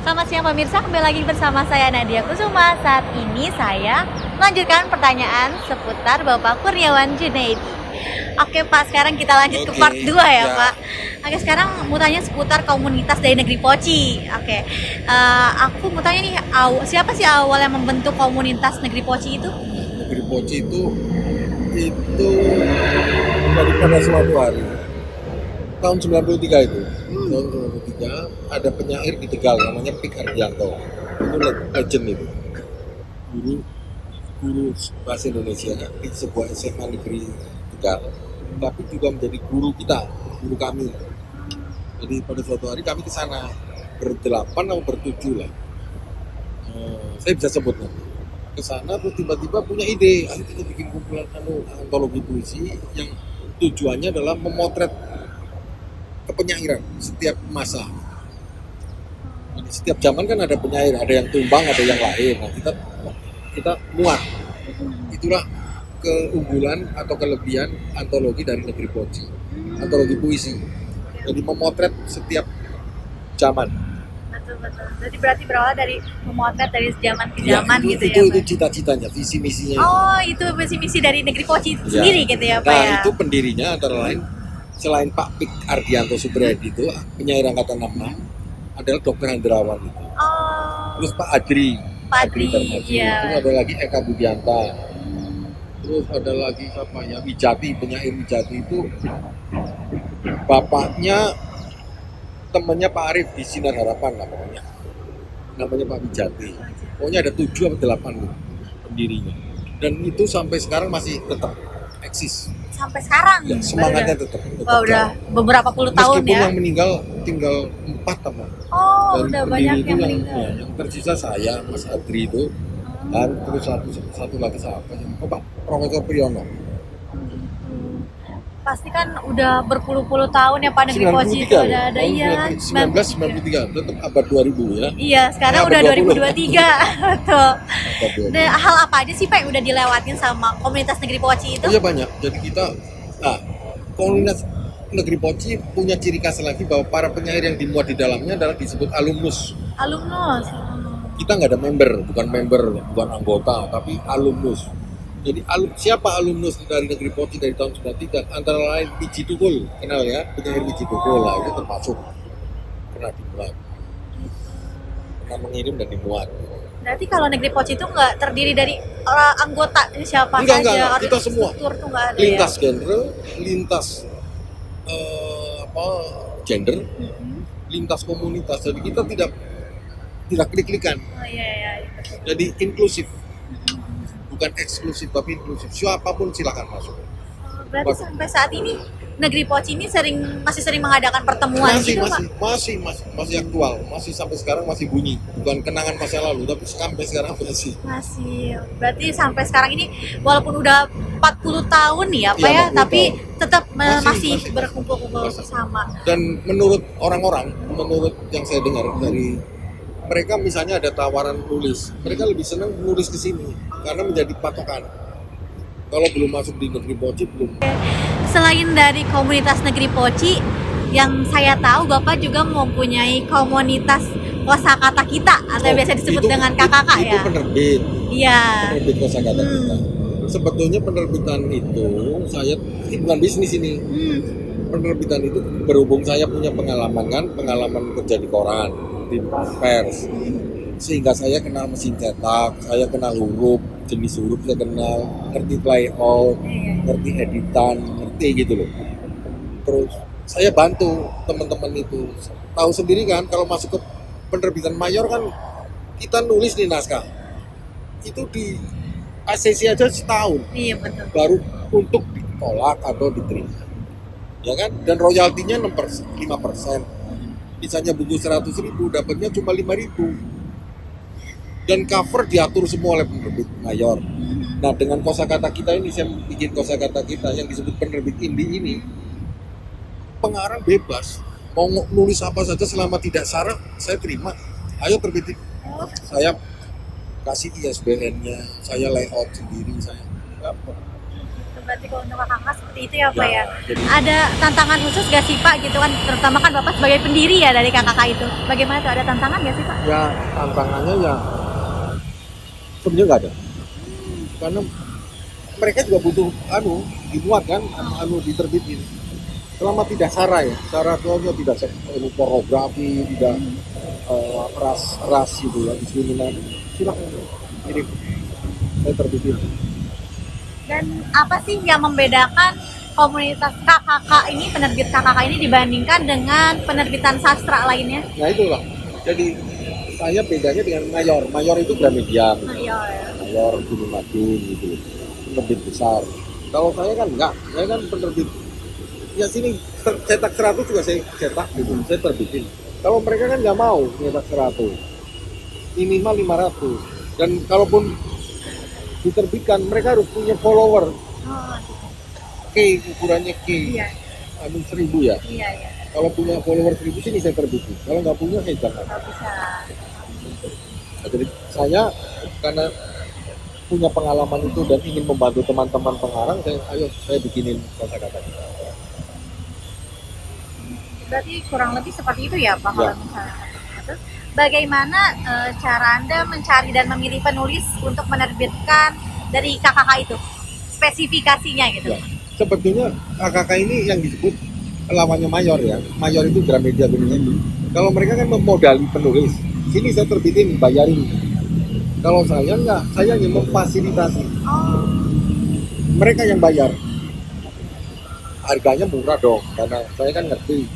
Selamat siang pemirsa, kembali lagi bersama saya Nadia Kusuma. Saat ini saya melanjutkan pertanyaan seputar Bapak Kurniawan Junaidi. Oke Pak, sekarang kita lanjut ke part 2 ya Pak. Oke, sekarang mau tanya seputar komunitas dari negeri Poci. Oke, aku mau tanya nih, siapa sih awal yang membentuk komunitas negeri Poci itu? Negeri Poci itu daripada suatu hari tahun 93 itu. Tahun 93 ada penyair di Tegal namanya Pik Ardianto. Itu legend itu. Guru bahasa Indonesia di sebuah SMA negeri Tegal. Tapi juga menjadi guru kita, guru kami. Jadi pada suatu hari kami ke sana berdelapan atau bertujuh lah. Saya bisa sebut nanti. Ke sana terus tiba-tiba punya ide, ayo kita bikin kumpulan antologi puisi yang tujuannya adalah memotret kepenyairan setiap masa. Jadi setiap zaman kan ada penyair, ada yang tumbang, ada yang lahir. Nah, kita muat. Itulah keunggulan atau kelebihan antologi dari negeri Poci. Antologi puisi. Jadi memotret setiap zaman. Betul. Jadi berarti berawal dari memotret dari zaman ke zaman ya, gitu ya Itu Pak? cita-citanya, visi misinya. Oh, itu visi misi dari negeri Poci sendiri gitu ya Pak nah, ya? itu pendirinya antara lain selain Pak Pik Ardianto Supriyadi itu penyair angkatan 66 adalah Dr. Hendrawan itu. Oh, Terus Pak Adri Darmaji. iya. Terus ada lagi Eka Budianta. Terus ada lagi siapa ya? Wijati, penyair Wijati itu bapaknya temannya Pak Arif di Sinar Harapan lah pokoknya. Namanya Pak Wijati. Pokoknya ada 7 atau 8 gitu pendirinya. Dan itu sampai sekarang masih tetap eksis. Sampai sekarang. Ya, semangatnya tetap Wah, udah jalan. beberapa puluh tahun Meskipun ya. yang meninggal tinggal 4 teman. Oh, Dan udah pendiri banyak itu yang meninggal. yang tersisa saya, Mas Adri itu, dan terus satu lagi siapa? Pak Profesor Priyono. Pasti kan udah berpuluh-puluh tahun ya Pak negeri Poci itu ada iya. 1993, tetap abad 2000 ya. Iya, sekarang Abad udah 20. 2023. Betul. Abad 2000. Dan hal apa aja sih Pak yang udah dilewatin sama komunitas negeri Poci itu? Oh iya banyak. Jadi komunitas negeri Poci punya ciri khas lagi bahwa para penyair yang dimuat di dalamnya adalah disebut alumnus. Alumnus. Kita nggak ada bukan anggota, tapi alumnus. Jadi siapa alumnus dari negeri Poci dari tahun 93? Antara lain Wiji Tukul, kenal ya, penyair Wiji Tukul lah, itu termasuk pernah dimuat, pernah mengirim dan dimuat. Berarti kalau negeri Poci itu nggak terdiri dari anggota siapa Enggak, saja, kita semua. struktur tuh nggak ada Lintas ya? genre, lintas gender, lintas komunitas. Jadi kita tidak klik-klikan. Oh iya. Betul. Jadi inklusif. Bukan eksklusif tapi inklusif. Siapapun silakan masuk. Berarti sampai saat ini negeri Poci ini masih sering mengadakan pertemuan gitu Pak? Masih aktual, masih sampai sekarang masih bunyi. Bukan kenangan masa lalu, tapi sampai sekarang masih. Masih. Berarti sampai sekarang ini walaupun udah 40 tahun nih ya Pak ya, 40 tapi tahun. tetap Masih berkumpul-kumpul bersama. Dan menurut orang-orang, menurut yang saya dengar dari mereka, misalnya ada tawaran nulis, mereka lebih senang nulis ke sini karena menjadi patokan. Kalau belum masuk di negeri Poci belum. Selain dari komunitas negeri Poci, yang saya tahu Bapak juga mempunyai komunitas kosakata kita atau biasa disebut dengan KKK ya. Itu penerbit. Iya. Penerbit kosakata kita. Sebetulnya penerbitan itu bukan bisnis ini. Penerbitan itu berhubung saya punya pengalaman kerja di koran, di pers, sehingga saya kenal mesin cetak, saya kenal huruf, jenis huruf saya kenal, ngerti layout, ngerti editan, ngerti gitu loh. Terus saya bantu teman-teman itu. Tahu sendiri kan kalau masuk ke penerbitan mayor kan kita nulis di naskah itu di ACC aja setahun. Iya betul. Baru untuk ditolak atau diterima. Ya kan? Dan royaltinya 5%. Misalnya buku 100.000 dapatnya cuma 5.000. Dan cover diatur semua oleh penerbit mayor. Nah, dengan kosakata kita ini, saya bikin kosakata kita yang disebut penerbit indie ini, pengarang bebas. Mau nulis apa saja selama tidak syarat, saya terima. Ayo terbitin. Saya kasih ISBN-nya, saya layout sendiri, saya. berarti kalau untuk kakak seperti itu ya Pak ya. jadi Ada tantangan khusus gak sih Pak gitu kan, terutama kan Bapak sebagai pendiri ya dari kakak itu. Bagaimana tuh, ada tantangan gak sih Pak? ya tantangannya ya sebenarnya nggak ada, karena mereka juga butuh dimuat kan, diterbitin. Selama tidak sara ya, sara itu tidak pornografi, tidak ras gitu ya, diskriminasi, silakan kirim, saya terbitin. Dan apa sih yang membedakan komunitas KKK ini, penerbit KKK ini dibandingkan dengan penerbitan sastra lainnya? Nah itulah, jadi saya bedanya dengan mayor itu Gramedia, mayor Gunung Agung gitu, penerbit besar. Kalau saya kan enggak, saya kan penerbit ya sini cetak 100 juga saya cetak gitu, saya terbitin. Kalau mereka kan nggak mau cetak 100, minimal 500, dan kalaupun diterbitkan mereka harus punya follower. K, ukurannya K, Iya. 1000 ya. Iya. Kalau punya follower 1000 sini saya terbitin. Kalau nggak punya saya jangan. Nggak bisa. Nah, jadi saya karena punya pengalaman itu dan ingin membantu teman-teman pengarang, saya bikinin kata-kata. Berarti kurang lebih seperti itu ya Pak Ya. kalau misalnya. Terus bagaimana cara Anda mencari dan memilih penulis untuk menerbitkan dari KKK itu? Spesifikasinya gitu. Ya. Sebetulnya KKK ini yang disebut lawannya mayor ya. Mayor itu Gramedia Gunung. Kalau mereka kan memodali penulis, sini saya terbitin, bayarin. Kalau saya enggak, saya hanya memfasilitasi. Oh, Mereka yang bayar. Harganya murah dong, karena saya kan ngerti.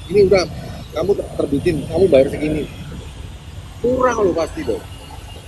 Ini udah kamu terbitin, kamu bayar segini. Murah loh pasti dong.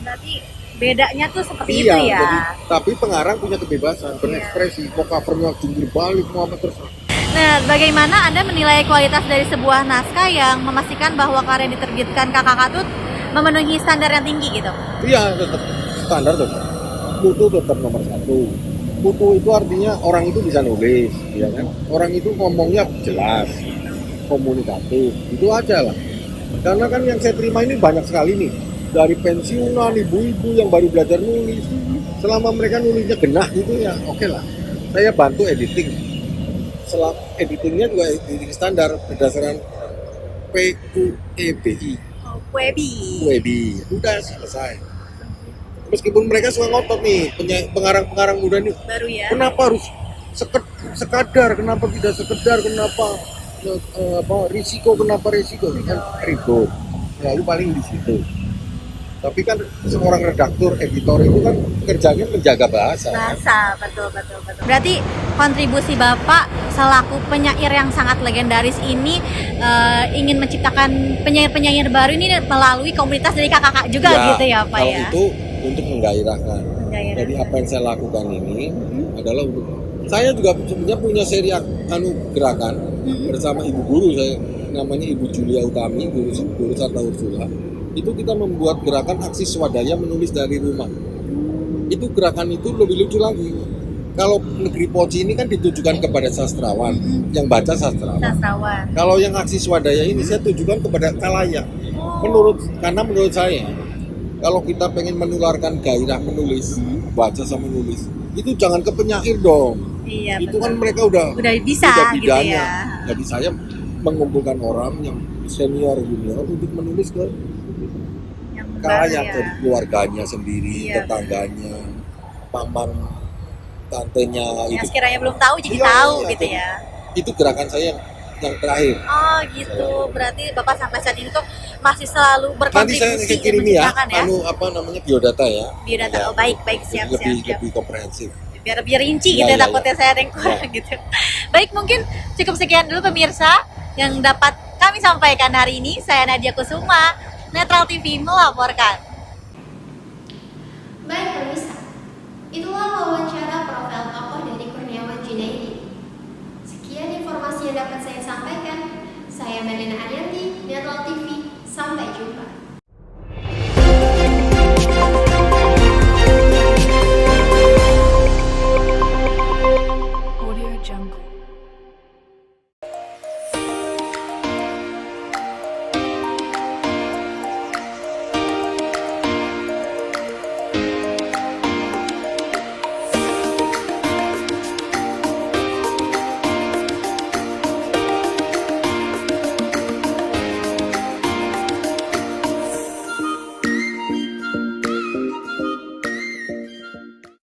berarti bedanya tuh seperti Iya, itu ya. jadi, tapi pengarang punya kebebasan berekspresi, mau covernya jungkir balik, mau apa terserah. Nah, bagaimana Anda menilai kualitas dari sebuah naskah yang memastikan bahwa karya yang diterbitkan KKK itu memenuhi standar yang tinggi gitu? Iya, tetap standar tetap. Mutu tetap nomor 1. Mutu itu artinya orang itu bisa nulis, ya kan? Orang itu ngomongnya jelas, komunikatif, itu aja lah. Karena kan yang saya terima ini banyak sekali nih, dari pensiunan, ibu-ibu yang baru belajar nulis. Selama mereka nulisnya genah gitu ya, oke lah. Saya bantu editing. Selama editingnya juga editing standar berdasarkan PUEBI. Webi. Udah selesai. Meskipun mereka suka ngotot nih, pengarang-pengarang muda nih, Baru ya. kenapa harus sekadar, kenapa tidak sekedar, kenapa risiko, kenapa risiko, kan ribut. Lalu paling di situ. Tapi kan seorang redaktur, editor itu kan kerjanya menjaga bahasa. Bahasa, betul. Berarti kontribusi Bapak selaku penyair yang sangat legendaris ini ingin menciptakan penyair-penyair baru ini melalui komunitas dari kakak juga gitu ya Pak kalau ya? itu untuk menggairahkan. Jadi apa yang saya lakukan ini adalah untuk saya juga sebenarnya punya seri gerakan bersama ibu guru saya, namanya Ibu Julia Utami, guru Sarta Ursula. Itu kita membuat gerakan aksi swadaya menulis dari rumah. Itu gerakan itu lebih lucu lagi. Kalau Negeri Poci ini kan ditujukan kepada sastrawan, yang baca sastrawan. Kalau yang aksi swadaya ini saya tujukan kepada khalayak. Karena menurut saya, kalau kita pengen menularkan gairah menulis, baca sama menulis, itu jangan ke penyair dong. Iya, itu betul. Kan mereka udah bisa gitu bidangnya. ya. Jadi saya mengumpulkan orang yang senior junior untuk menulis ke khalayak, ke keluarganya sendiri, tetangganya, paman, tantenya. Yang sekiranya belum tahu jadi tahu gitu ya. Itu gerakan saya yang terakhir. Oh gitu, berarti Bapak sampai saat ini tuh masih selalu berkontribusi. Nanti saya kirim ya, biodata ya. Biodata, oh baik, siap. Lebih komprehensif. Biar rinci gitu ya, takutnya saya ada yang kurang gitu. Baik, mungkin cukup sekian dulu pemirsa yang dapat kami sampaikan hari ini. Saya Nadia Kusuma, Netral TV melaporkan. Baik pemirsa, itulah wawancara profil tokoh dari Kurniawan Junaidi. Sekian informasi yang dapat saya sampaikan. Saya Melina Arianti, Netral TV. Sampai jumpa.